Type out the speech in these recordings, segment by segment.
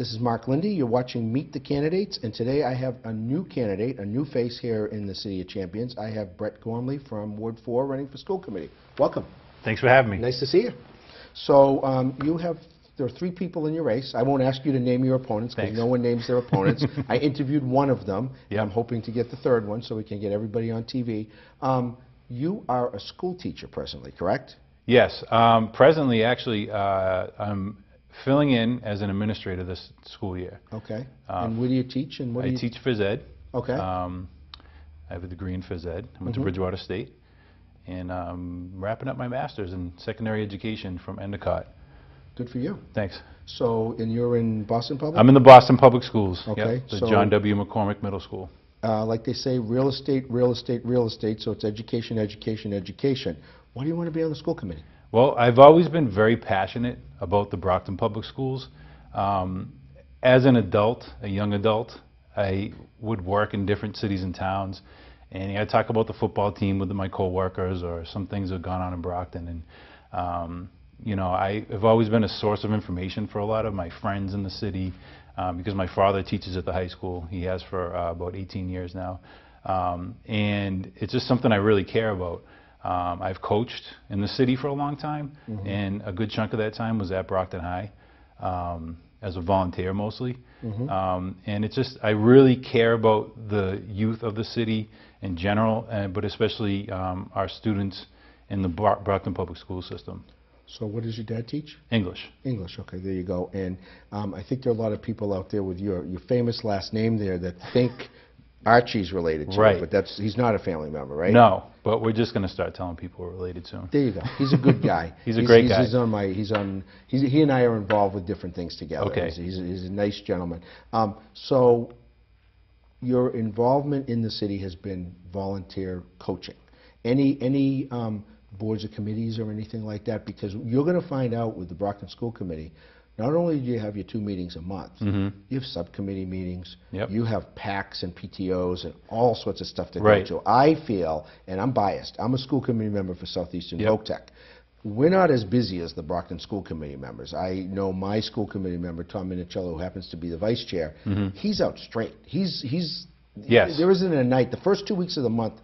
This is Mark Lindy. You're watching Meet the Candidates, and today I have a new candidate, a new face here in the City of Champions. I have Brett Gormley from Ward 4 running for school committee. Welcome. Thanks for having me. Nice to see you. So there are 3 people in your race. I won't ask you to name your opponents because no one names their opponents. I interviewed one of them, and I'm hoping to get the third one so we can get everybody on TV. You are a school teacher presently, correct? Yes. Presently, actually, I'm filling in as an administrator this school year. Okay. And where do you teach? And what do you teach phys ed. Okay. I have a degree in phys ed. I went to Bridgewater State, and I'm wrapping up my master's in secondary education from Endicott. Good for you. Thanks. So, and you're in Boston Public? I'm in the Boston Public Schools. Okay. The John W. McCormick Middle School. Like they say, real estate, real estate, real estate, so it's education, education, education. Why do you want to be on the school committee? Well, I've always been very passionate about the Brockton Public Schools. As an adult, a young adult, I would work in different cities and towns, and I'd talk about the football team with my co-workers or some things that have gone on in Brockton. And you know, I've always been a source of information for a lot of my friends in the city because my father teaches at the high school. He has for about 18 years now, and it's just something I really care about. I've coached in the city for a long time, and a good chunk of that time was at Brockton High as a volunteer mostly. And it's just, I really care about the youth of the city in general, but especially our students in the Brockton Public School system. So what does your dad teach? English. English, okay, there you go. And I think there are a lot of people out there with your famous last name there that think Archie's related to you, but he's not a family member, right? No, but we're just going to start telling people we're related soon. There you go. He's a good guy. He's a great guy. He and I are involved with different things together. Okay. He's a nice gentleman. So your involvement in the city has been volunteer coaching. Any boards or committees or anything like that? Because you're going to find out with the Brockton School Committee, not only do you have your 2 meetings a month, you have subcommittee meetings, you have PACs and PTOs and all sorts of stuff to go to. I feel, and I'm biased, I'm a school committee member for Southeastern Voc-Tech. We're not as busy as the Brockton School Committee members. I know my school committee member, Tom Minicello, who happens to be the vice chair, he's out straight. There isn't a night, the first 2 weeks of the month,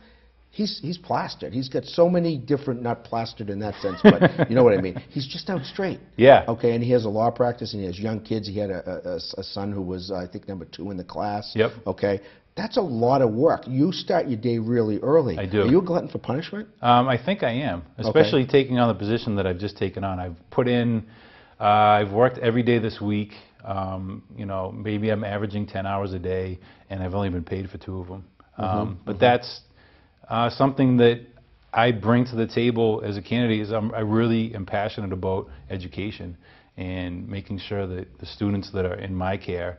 he's plastered. He's got so many different, not plastered in that sense, but you know what I mean. He's just out straight. Yeah. Okay, and he has a law practice, and he has young kids. He had a son who was, I think, number 2 in the class. Yep. Okay. That's a lot of work. You start your day really early. I do. Are you a glutton for punishment? I think I am, especially taking on the position that I've just taken on. I've put in, I've worked every day this week. You know, maybe I'm averaging 10 hours a day, and I've only been paid for 2 of them. But that's something that I bring to the table as a candidate is I really am passionate about education and making sure that the students that are in my care,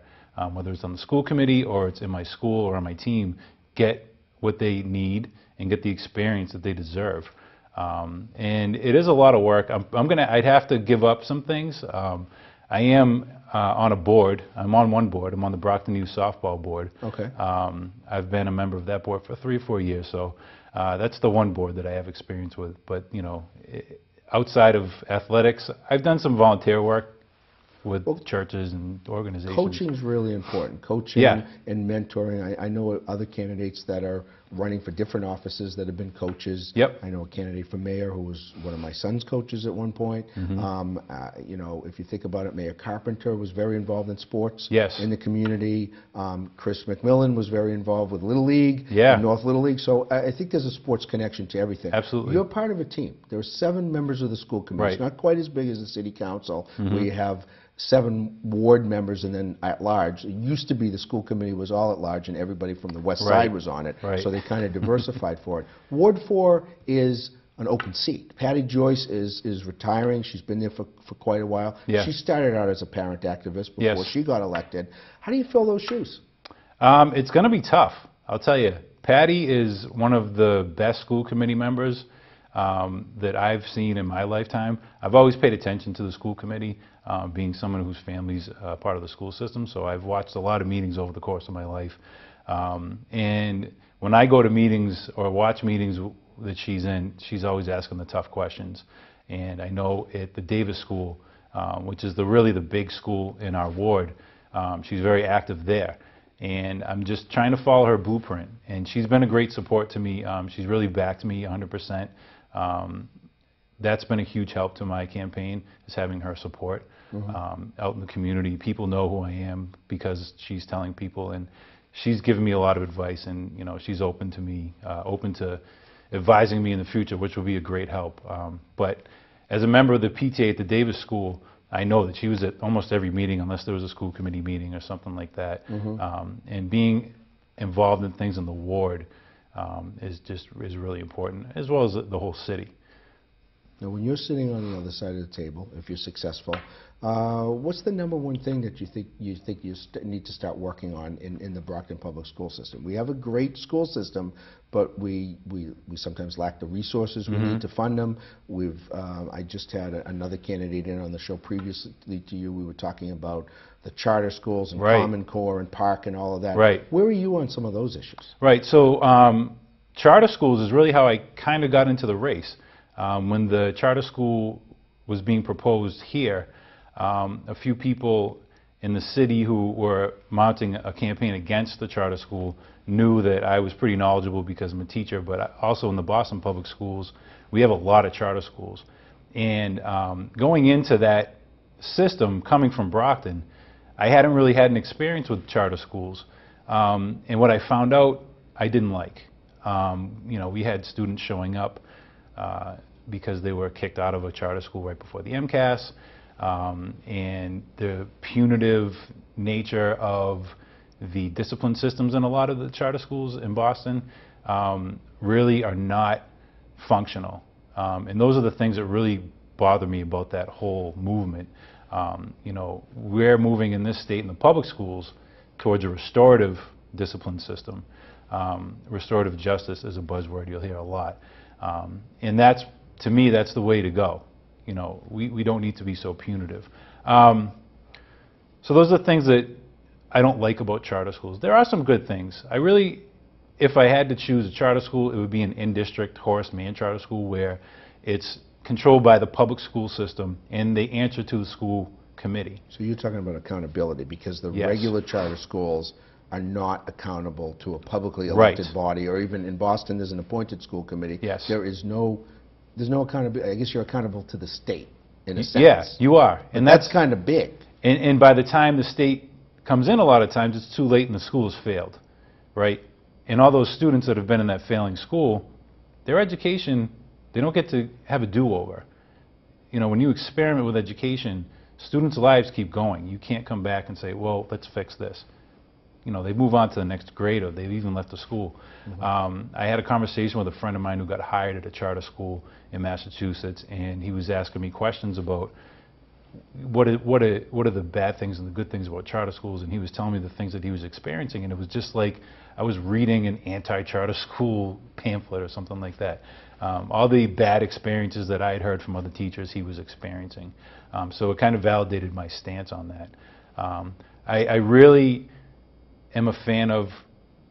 whether it's on the school committee or it's in my school or on my team, get what they need and get the experience that they deserve. And it is a lot of work. I'd have to give up some things. I am on a board. I'm on one board. I'm on the Brockton Youth Softball board. Okay. I've been a member of that board for 3 or 4 years, so that's the one board that I have experience with. But you know, outside of athletics, I've done some volunteer work with churches and organizations. Coaching is really important. Coaching and mentoring. I know other candidates that are running for different offices that have been coaches. Yep. I know a candidate for mayor who was one of my son's coaches at one point. You know, if you think about it, Mayor Carpenter was very involved in sports in the community. Chris McMillan was very involved with Little League, North Little League. So I think there's a sports connection to everything. Absolutely. You're part of a team. There are 7 members of the school committee. It's not quite as big as the city council, where you have 7 ward members and then at large. It used to be the school committee was all at large and everybody from the west side was on it. So they kind of diversified for it. Ward 4 is an open seat. Patty Joyce is retiring. She's been there for quite a while. She started out as a parent activist before she got elected. How do you fill those shoes? It's going to be tough, I'll tell you. Patty is one of the best school committee members that I've seen in my lifetime. I've always paid attention to the school committee, being someone whose family's part of the school system, so I've watched a lot of meetings over the course of my life. And when I go to meetings or watch meetings that she's in, she's always asking the tough questions. And I know at the Davis School, which is really the big school in our ward, She's very active there. And I'm just trying to follow her blueprint. And she's been a great support to me. She's really backed me 100%. That's been a huge help to my campaign, is having her support out in the community. People know who I am because she's telling people, and she's given me a lot of advice. And you know, she's open to me, open to advising me in the future, which will be a great help. But as a member of the PTA at the Davis School, I know that she was at almost every meeting, unless there was a school committee meeting or something like that. And being involved in things in the ward is really important, as well as the whole city. Now, when you're sitting on the other side of the table, if you're successful, what's the #1 thing that you think you need to start working on in the Brockton Public School System? We have a great school system, but we sometimes lack the resources. We need to fund them. I just had another candidate in on the show previously to you. We were talking about the charter schools and Common Core and Park and all of that. Right. Where are you on some of those issues? Right. So charter schools is really how I kind of got into the race. When the charter school was being proposed here, a few people in the city who were mounting a campaign against the charter school knew that I was pretty knowledgeable because I'm a teacher, but also in the Boston Public Schools, we have a lot of charter schools. And going into that system, coming from Brockton, I hadn't really had an experience with charter schools. And what I found out, I didn't like. You know, we had students showing up because they were kicked out of a charter school right before the MCAS, and the punitive nature of the discipline systems in a lot of the charter schools in Boston really are not functional. And those are the things that really bother me about that whole movement. You know, we're moving in this state in the public schools towards a restorative discipline system. Restorative justice is a buzzword you'll hear a lot. And that's, to me, that's the way to go. You know, we don't need to be so punitive. So those are the things that I don't like about charter schools. There are some good things. I really, if I had to choose a charter school, it would be an in-district Horace Mann charter school where it's controlled by the public school system and they answer to the school committee. So you're talking about accountability, because the regular charter schools are not accountable to a publicly elected body, or even in Boston there's an appointed school committee. Yes. There's no accountability. I guess you're accountable to the state in a sense. Yeah, you are. And that's kind of big. And by the time the state comes in, a lot of times it's too late and the school has failed, right? And all those students that have been in that failing school, their education, they don't get to have a do-over. You know, when you experiment with education, students' lives keep going. You can't come back and say, well, let's fix this. You know, they move on to the next grade, or they've even left the school. I had a conversation with a friend of mine who got hired at a charter school in Massachusetts, and he was asking me questions about what are the bad things and the good things about charter schools, and he was telling me the things that he was experiencing, and it was just like I was reading an anti-charter school pamphlet or something like that. All the bad experiences that I had heard from other teachers, he was experiencing. So it kind of validated my stance on that. I really am a fan of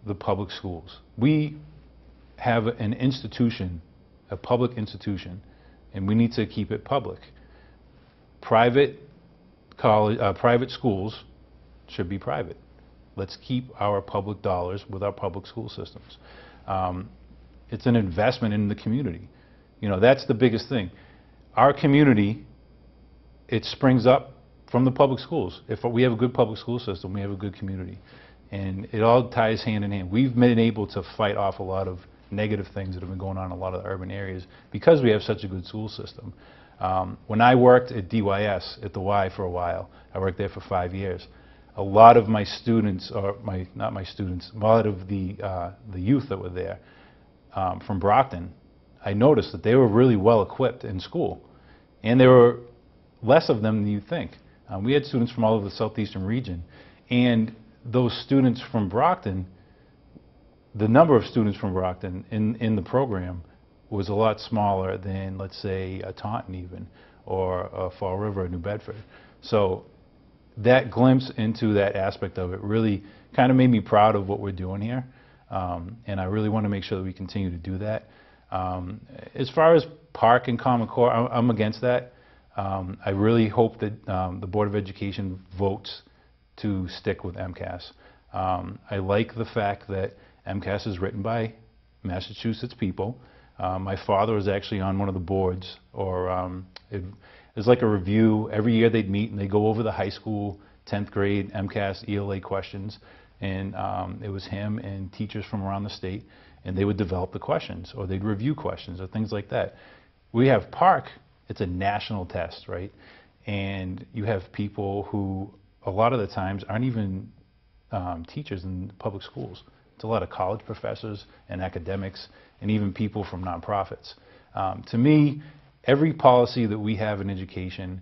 the public schools. We have an institution, a public institution, and we need to keep it public. Private schools should be private. Let's keep our public dollars with our public school systems. It's an investment in the community. You know, that's the biggest thing. Our community, it springs up from the public schools. If we have a good public school system, we have a good community. And it all ties hand in hand. We've been able to fight off a lot of negative things that have been going on in a lot of the urban areas because we have such a good school system. When I worked at DYS, at the Y for a while, I worked there for 5 years. A lot of my students, or not my students, a lot of the youth that were there from Brockton, I noticed that they were really well equipped in school. And there were less of them than you think. We had students from all over the southeastern region. And those students from Brockton, the number of students from Brockton in the program was a lot smaller than, let's say, a Taunton even, or Fall River or New Bedford. So that glimpse into that aspect of it really kind of made me proud of what we're doing here. And I really want to make sure that we continue to do that. As far as Park and Common Core, I'm against that. I really hope that the Board of Education votes to stick with MCAS. I like the fact that MCAS is written by Massachusetts people. My father was actually on one of the boards, or it was like a review. Every year they'd meet and they'd go over the high school, 10th grade MCAS ELA questions, and it was him and teachers from around the state, and they would develop the questions, or they'd review questions, or things like that. We have PARCC, it's a national test, right? And you have people who, a lot of the times, aren't even teachers in public schools. It's a lot of college professors and academics, and even people from nonprofits. To me, every policy that we have in education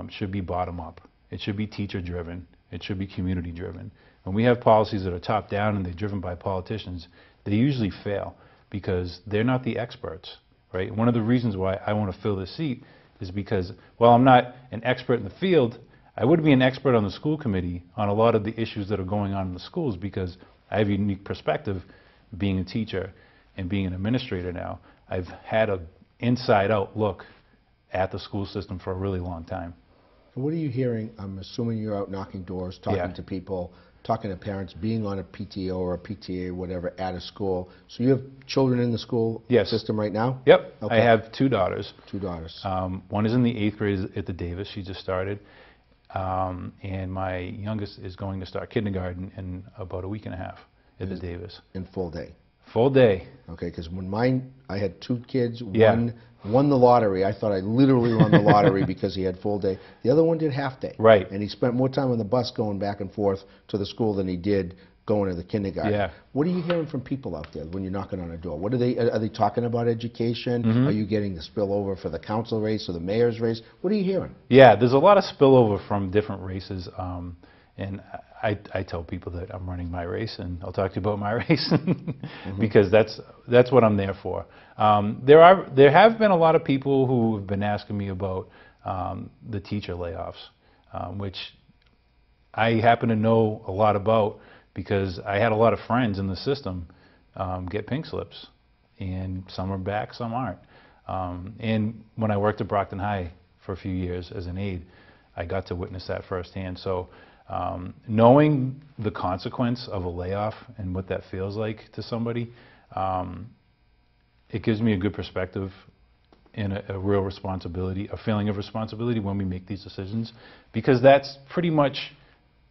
should be bottom up. It should be teacher driven. It should be community driven. When we have policies that are top down and they're driven by politicians, they usually fail because they're not the experts, right? One of the reasons why I want to fill this seat is because, while I'm not an expert in the field, I would be an expert on the school committee on a lot of the issues that are going on in the schools, because I have a unique perspective being a teacher and being an administrator now. I've had an inside-out look at the school system for a really long time. What are you hearing? I'm assuming you're out knocking doors, talking Yeah. to people, talking to parents, being on a PTO or a PTA or whatever at a school. So you have children in the school Yes. system right now? Yep. Okay. I have 2 daughters. 2 daughters. One is in the 8th grade at the Davis. She just started. And my youngest is going to start kindergarten in about a week and a half at the Davis. In full day. Full day. Okay, because when I had 2 kids. Yeah. One won the lottery. I thought I literally won the lottery because he had full day. The other one did half day. Right. And he spent more time on the bus going back and forth to the school than he did going to the kindergarten. Yeah. What are you hearing from people out there when you're knocking on a door? What are they talking about education? Are you getting the spillover for the council race or the mayor's race? What are you hearing? Yeah, there's a lot of spillover from different races, and I tell people that I'm running my race, and I'll talk to you about my race because that's what I'm there for. There have been a lot of people who have been asking me about the teacher layoffs, which I happen to know a lot about because I had a lot of friends in the system get pink slips, and some are back, some aren't. And when I worked at Brockton High for a few years as an aide, I got to witness that firsthand. So knowing the consequence of a layoff and what that feels like to somebody, it gives me a good perspective and a real responsibility, a feeling of responsibility when we make these decisions, because that's pretty much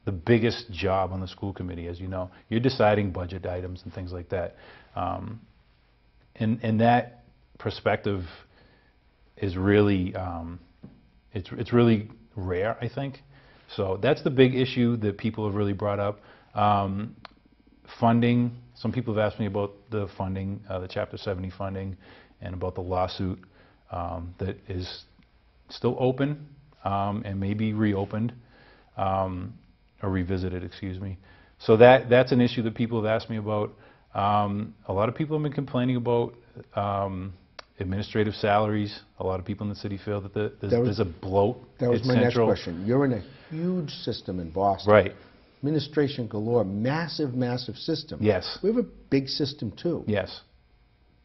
the biggest job on the school committee, as you know. You're deciding budget items and things like that. And that perspective is really, it's really rare, I think. So that's the big issue that people have really brought up. Funding, some people have asked me about the funding, the Chapter 70 funding, and about the lawsuit that is still open and may be reopened, or revisited, excuse me. So that's an issue that people have asked me about. A lot of people have been complaining about administrative salaries. A lot of people in the city feel that there's a bloat. That was at my Central. next question. You're in a huge system in Boston. Right. Administration galore, massive, massive system. Yes. We have a big system too. Yes.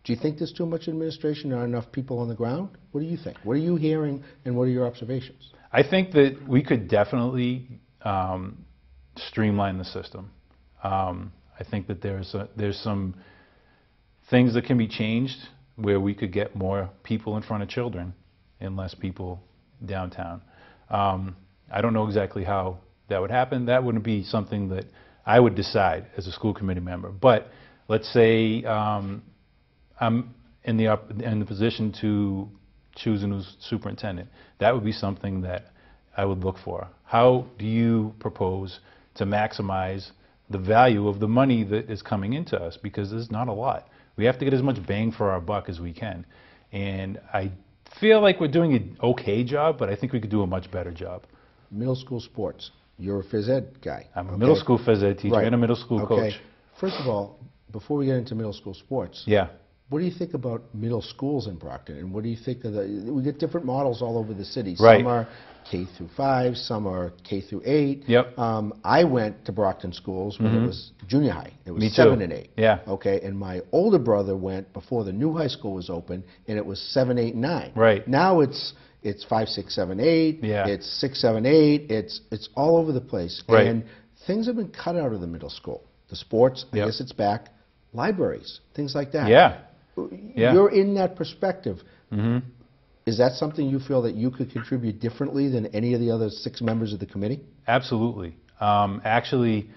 Do you think there's too much administration, not enough people on the ground? What do you think? What are you hearing, and what are your observations? I think that we could definitely streamline the system. I think that there's some things that can be changed where we could get more people in front of children and less people downtown. I don't know exactly how that would happen. That wouldn't be something that I would decide as a school committee member. But let's say I'm in the position to choose a new superintendent. That would be something that I would look for. How do you propose to maximize the value of the money that is coming into us? Because there's not a lot. We have to get as much bang for our buck as we can. And I feel like we're doing an okay job, but I think we could do a much better job. Middle school sports. You're a phys ed guy. I'm a middle school phys ed teacher Right. and a middle school coach. First of all, before we get into middle school sports, Yeah. what do you think about middle schools in Brockton? And what do you think of we get different models all over the city. Right. Some are K through 5, some are K through 8. Yep. I went to Brockton schools when it was junior high. It was Me too. 7 and 8. Yeah. Okay, and my older brother went before the new high school was open, and it was 7, 8, 9. Right. Now it's it's 5, 6, 7, 8. Yeah. It's 6, 7, 8. It's all over the place. Right. And things have been cut out of the middle school. The sports, I Yep. guess it's back. Libraries, things like that. Yeah. Yeah. You're in that perspective. Hmm. Is that something you feel that you could contribute differently than any of the other 6 members of the committee? Absolutely. Actually,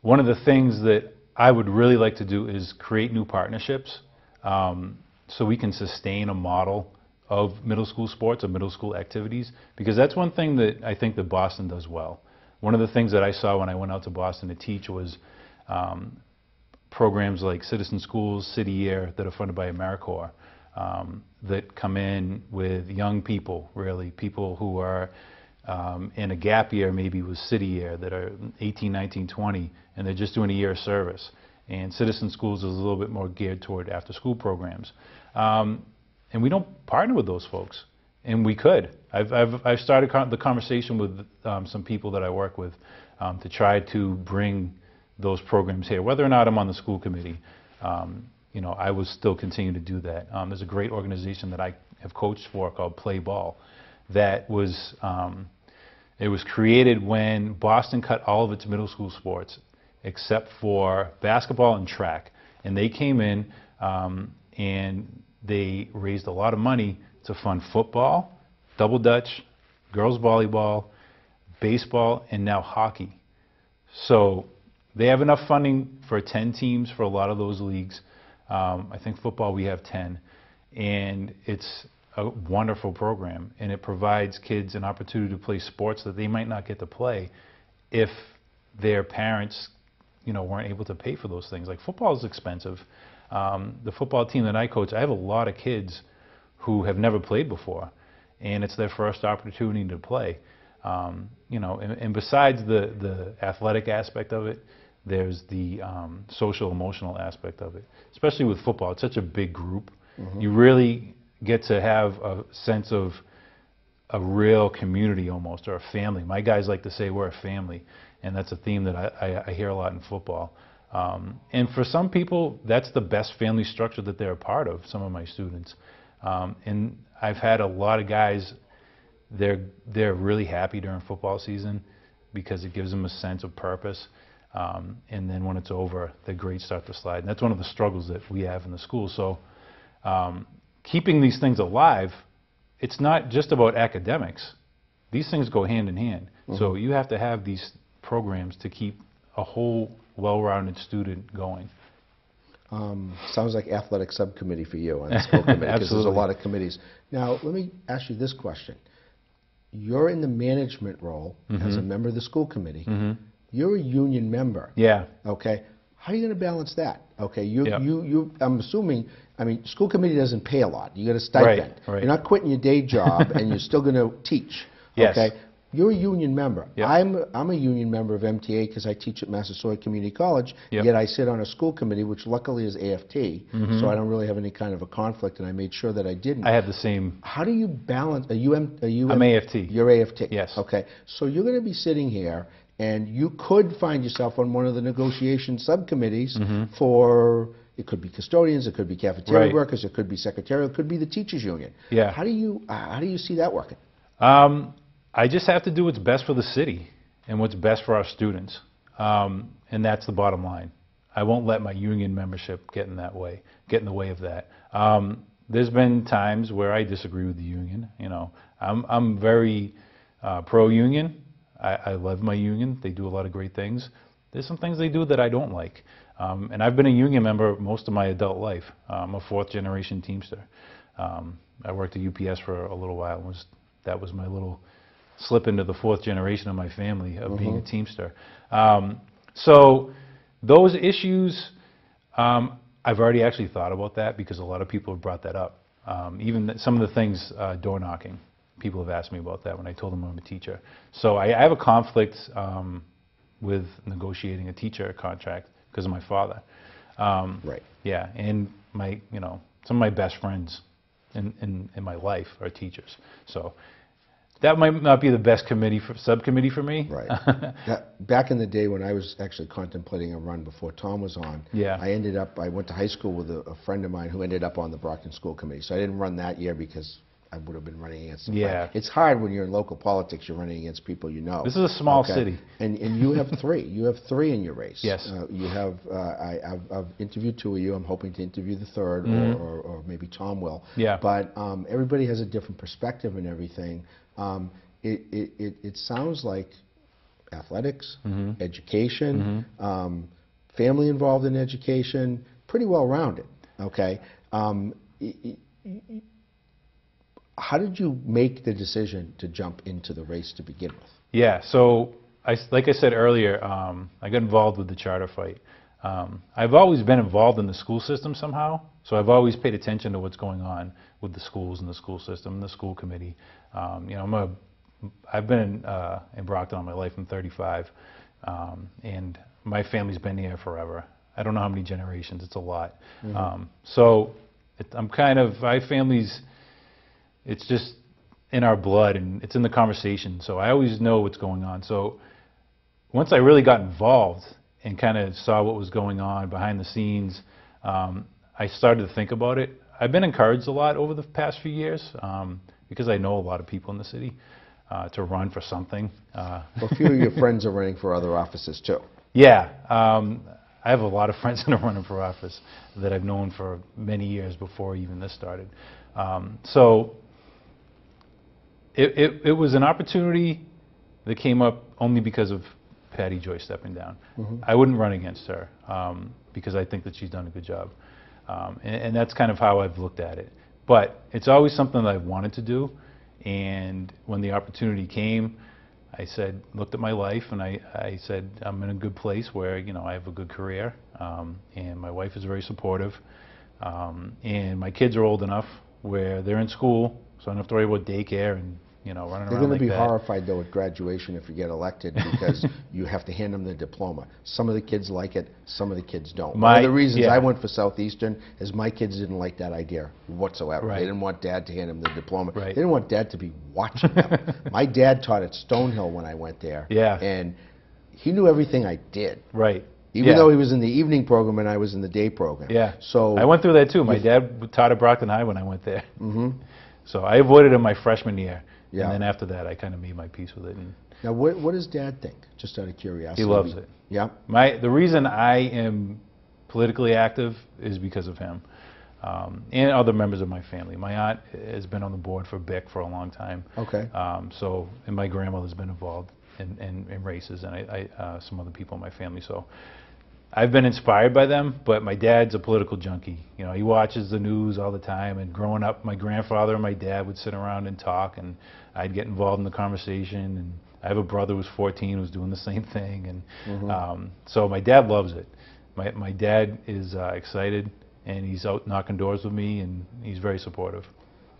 one of the things that I would really like to do is create new partnerships so we can sustain a model of middle school sports or middle school activities, because that's one thing that I think that Boston does well. One of the things that I saw when I went out to Boston to teach was programs like Citizen Schools, City Year, that are funded by AmeriCorps, that come in with young people, really, people who are in a gap year maybe with City Year, that are 18, 19, 20, and they're just doing a year of service. And Citizen Schools is a little bit more geared toward after-school programs. And we don't partner with those folks, and we could. I've started the conversation with some people that I work with to try to bring those programs here. Whether or not I'm on the school committee, you know, I will still continue to do that. There's a great organization that I have coached for called Play Ball, that was it was created when Boston cut all of its middle school sports except for basketball and track, and they came in and they raised a lot of money to fund football, double dutch, girls volleyball, baseball, and now hockey. So they have enough funding for 10 teams for a lot of those leagues. I think football we have 10, and it's a wonderful program, and it provides kids an opportunity to play sports that they might not get to play if their parents, you know, weren't able to pay for those things. Like football is expensive. The football team that I coach, I have a lot of kids who have never played before, and it's their first opportunity to play. You know, and besides the athletic aspect of it, there's the social, emotional aspect of it. Especially with football, it's such a big group. Mm-hmm. You really get to have a sense of a real community almost, or a family. My guys like to say we're a family, and that's a theme that I hear a lot in football. And for some people, that's the best family structure that they're a part of, some of my students. And I've had a lot of guys, they're really happy during football season because it gives them a sense of purpose. And then when it's over, the grades start to slide. And that's one of the struggles that we have in the school. So keeping these things alive, it's not just about academics. These things go hand in hand. Mm-hmm. So you have to have these programs to keep a whole well-rounded student going. Sounds like athletic subcommittee for you on the school committee, because there's a lot of committees. Now, let me ask you this question. You're in the management role mm-hmm. as a member of the school committee. Mm-hmm. You're a union member. Yeah. Okay. How are you going to balance that? Okay. Yep. I'm assuming, I mean, school committee doesn't pay a lot. You get a stipend. Right. You're not quitting your day job and you're still going to teach. Yes. Okay. You're a union member. Yep. I'm a union member of MTA because I teach at Massasoit Community College, yep. yet I sit on a school committee, which luckily is AFT, mm-hmm. so I don't really have any kind of a conflict, and I made sure that I didn't. I have the same. How do you balance, I'm AFT. You're AFT? Yes. Okay. So you're going to be sitting here, and you could find yourself on one of the negotiation subcommittees mm-hmm. for, it could be custodians, it could be cafeteria right. workers, it could be secretarial, it could be the teachers union. Yeah. How do you see that working? I just have to do what's best for the city and what's best for our students, and that's the bottom line. I won't let my union membership get in the way of that. There's been times where I disagree with the union. You know, I'm very pro-union. I love my union. They do a lot of great things. There's some things they do that I don't like, and I've been a union member most of my adult life. I'm a fourth-generation Teamster. I worked at UPS for a little while. That was my little slip into the fourth generation of my family of mm-hmm. being a Teamster. So those issues, I've already actually thought about that because a lot of people have brought that up. Even some of the things, door knocking, people have asked me about that when I told them I'm a teacher. So I have a conflict with negotiating a teacher contract because of my father. Right. Yeah, and some of my best friends in my life are teachers. So that might not be the best subcommittee for me. Right. Back in the day when I was actually contemplating a run before Tom was on, yeah. I went to high school with a friend of mine who ended up on the Brockton School Committee. So I didn't run that year because I would have been running against him. Yeah. But it's hard when you're in local politics, you're running against people you know. This is a small Okay. city. And you have three. You have three in your race. Yes. You have, I've interviewed two of you. I'm hoping to interview the third, or maybe Tom will. Yeah. But everybody has a different perspective and everything. It sounds like athletics, education, family involved in education, pretty well rounded. Okay. How did you make the decision to jump into the race to begin with? Yeah, so like I said earlier, I got involved with the charter fight. I've always been involved in the school system somehow, so I've always paid attention to what's going on with the schools and the school system and the school committee. You know, I've been in Brockton all my life. I'm 35, and my family's been here forever. I don't know how many generations. It's a lot. So I'm kind of, my family's, it's just in our blood and it's in the conversation. So I always know what's going on. So once I really got involved and kind of saw what was going on behind the scenes, I started to think about it. I've been encouraged a lot over the past few years because I know a lot of people in the city to run for something. Well, a few of your friends are running for other offices too. Yeah. I have a lot of friends that are running for office that I've known for many years before even this started. So it was an opportunity that came up only because of Patty Joy stepping down. I wouldn't run against her because I think that she's done a good job. And that's kind of how I've looked at it. But it's always something that I've wanted to do. And when the opportunity came, I said, looked at my life, and I said, I'm in a good place where, you know, I have a good career, and my wife is very supportive, and my kids are old enough where they're in school, so I don't have to worry about daycare and, you know, running They're around going like to be that. horrified, though, at graduation if you get elected because you have to hand them the diploma. Some of the kids like it, some of the kids don't. One of the reasons I went for Southeastern is my kids didn't like that idea whatsoever. Right. They didn't want Dad to hand them the diploma. Right. They didn't want Dad to be watching them. My dad taught at Stonehill when I went there. Yeah. And he knew everything I did. Right. Even though he was in the evening program and I was in the day program. Yeah. So I went through that too. My dad taught at Brockton High when I went there. So I avoided him my freshman year. Yeah. And then after that, I kind of made my peace with it. And Now, what does Dad think? Just out of curiosity. he loves it. Yeah. The reason I am politically active is because of him and other members of my family. My aunt has been on the board for BIC for a long time. Okay. And my grandmother's been involved in races, and some other people in my family. So I've been inspired by them, but my dad's a political junkie. You know, he watches the news all the time, and growing up, my grandfather and my dad would sit around and talk, and I'd get involved in the conversation, and I have a brother who's 14 who's doing the same thing, and so my dad loves it. My dad is excited, and he's out knocking doors with me, and he's very supportive.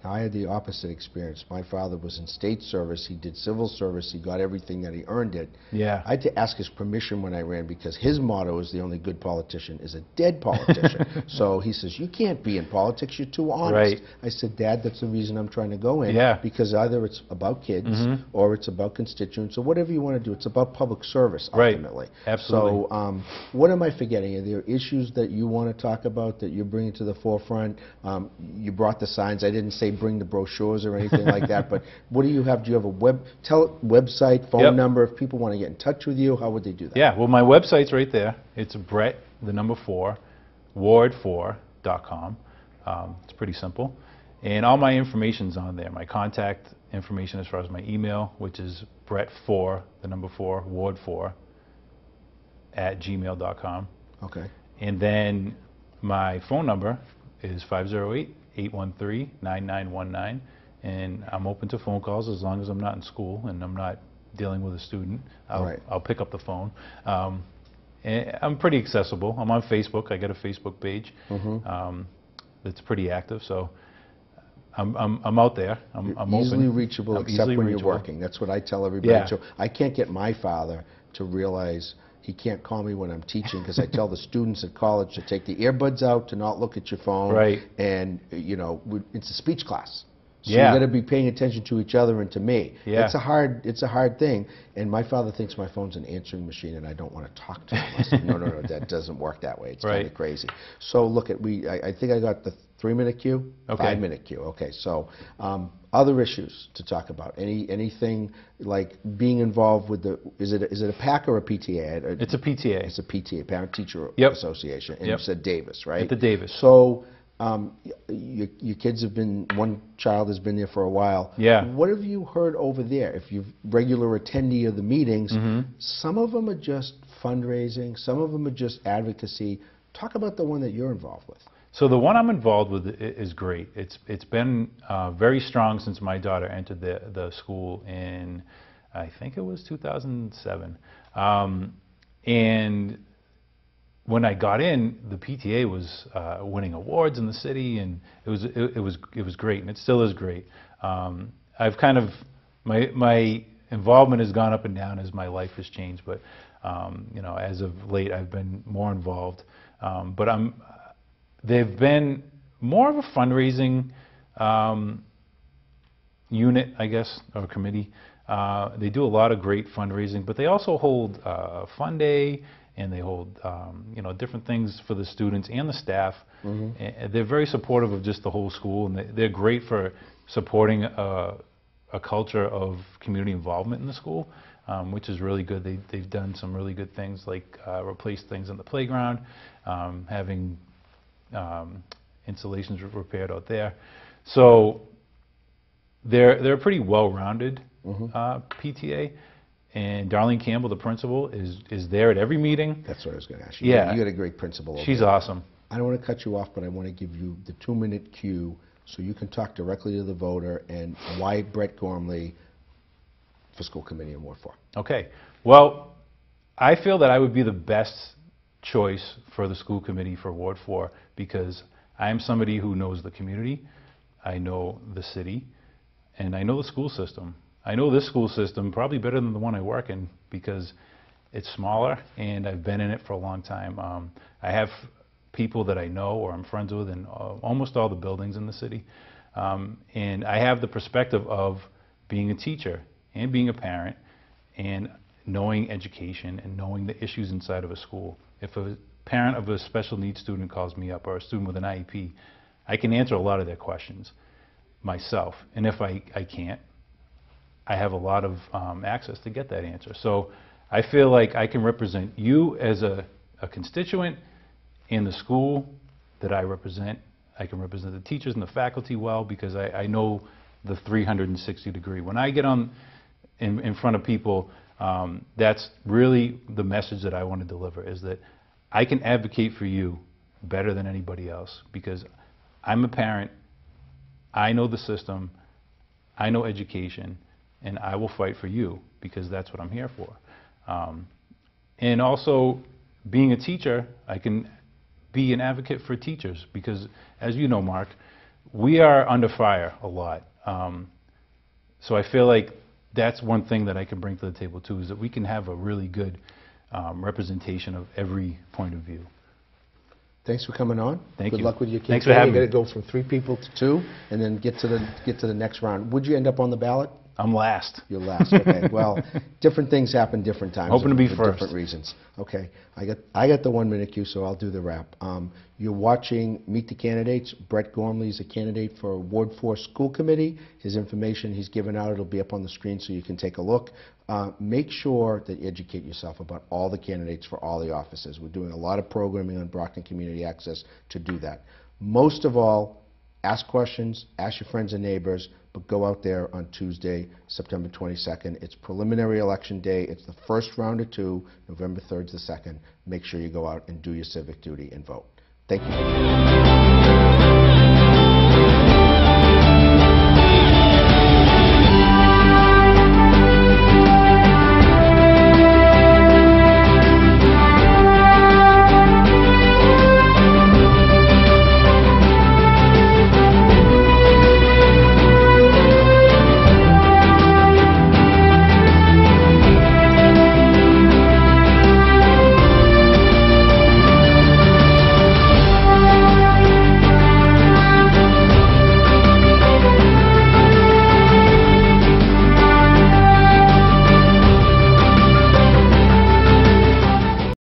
Now, I had the opposite experience. My father was in state service. He did civil service. He got everything that he earned it. Yeah. I had to ask his permission when I ran because his motto is the only good politician is a dead politician. So he says, you can't be in politics. You're too honest. Right. I said, Dad, that's the reason I'm trying to go in. Yeah. Because either it's about kids or it's about constituents or whatever you want to do. It's about public service, ultimately. Right. Absolutely. So what am I forgetting? Are there issues that you want to talk about that you're bringing to the forefront? You brought the signs. I didn't say bring the brochures or anything like that, but what do you have? Do you have a website, phone number? If people want to get in touch with you, how would they do that? Yeah, well, my website's right there. It's Brett, the number 4, ward4.com. It's pretty simple. And all my information's on there. My contact information as far as my email, which is Brett4, the number 4, ward4, @gmail.com. Okay. And then my phone number is 508-813-9919, and I'm open to phone calls as long as I'm not in school and I'm not dealing with a student. I'll pick up the phone. And I'm pretty accessible. I'm on Facebook. I got a Facebook page that's pretty active, so I'm out there. I'm easily open. reachable, I'm except easily when reachable. you're working. That's what I tell everybody. Yeah. So I can't get my father to realize he can't call me when I'm teaching because I tell the students at college to take the earbuds out, to not look at your phone. Right. And, you know, it's a speech class. So Yeah. you got to be paying attention to each other and to me. Yeah. It's a hard thing. And my father thinks my phone's an answering machine and I don't want to talk to him. I said, no, that doesn't work that way. It's kind of crazy. So look, I think I got the 3-minute cue, Okay. 5-minute cue. Okay, so Other issues to talk about? Anything like being involved with the? Is it a PAC or a PTA? It's a PTA. It's a PTA, Parent Teacher Yep. Association, and Yep. you said Davis, right? At the Davis. So your kids have been, one child has been there for a while. Yeah. What have you heard over there? If you've regular attendee of the meetings, some of them are just fundraising, some of them are just advocacy. Talk about the one that you're involved with. So the one I'm involved with is great. It's been very strong since my daughter entered the school in, I think it was 2007. And when I got in, the PTA was winning awards in the city, and it was great, and it still is great. I've kind of my involvement has gone up and down as my life has changed, but you know, as of late, I've been more involved. But they've been more of a fundraising unit, I guess, or committee. They do a lot of great fundraising, but they also hold Fun Day, and they hold you know, different things for the students and the staff. And they're very supportive of just the whole school, and they're great for supporting a culture of community involvement in the school, which is really good. They've done some really good things, like replace things in the playground, having installations repaired out there. So they're a pretty well-rounded PTA. And Darlene Campbell, the principal, is there at every meeting. That's what I was going to ask you. Yeah. You got a great principal over She's there. awesome. I don't want to cut you off, but I want to give you the 2-minute cue so you can talk directly to the voter and why Brett Gormley for school committee in Ward 4. Okay. Well, I feel that I would be the best choice for the school committee for Ward 4 because I am somebody who knows the community, I know the city, and I know the school system. I know this school system probably better than the one I work in because it's smaller and I've been in it for a long time. I have people that I know or I'm friends with in almost all the buildings in the city. And I have the perspective of being a teacher and being a parent and knowing education and knowing the issues inside of a school. If a parent of a special needs student calls me up or a student with an IEP, I can answer a lot of their questions myself. And if I can't, I have a lot of access to get that answer. So I feel like I can represent you as a constituent in the school that I represent. I can represent the teachers and the faculty well because I know the 360 degree. When I get in front of people, that's really the message that I want to deliver, is that I can advocate for you better than anybody else because I'm a parent, I know the system, I know education, and I will fight for you because that's what I'm here for. And also, being a teacher, I can be an advocate for teachers because, as you know, Mark, we are under fire a lot. So I feel like that's one thing that I can bring to the table too, is that we can have a really good representation of every point of view. Thanks for coming on. Thank you. Good luck with your campaign. Thanks for having me. You got to go from 3 people to 2, and then get to the next round. Would you end up on the ballot? I'm last. You're last. Okay. Well, different things happen different times. Hoping to be for first. different reasons. Okay. I got the 1-minute cue, so I'll do the wrap. You're watching Meet the Candidates. Brett Gormley is a candidate for Ward 4 School Committee. His information he's given out, it'll be up on the screen so you can take a look. Make sure that you educate yourself about all the candidates for all the offices. We're doing a lot of programming on Brockton Community Access to do that. Most of all, ask questions, ask your friends and neighbors, but go out there on Tuesday, September 22nd. It's preliminary election day. It's the first round of 2. November 3rd is the second. Make sure you go out and do your civic duty and vote. Thank you.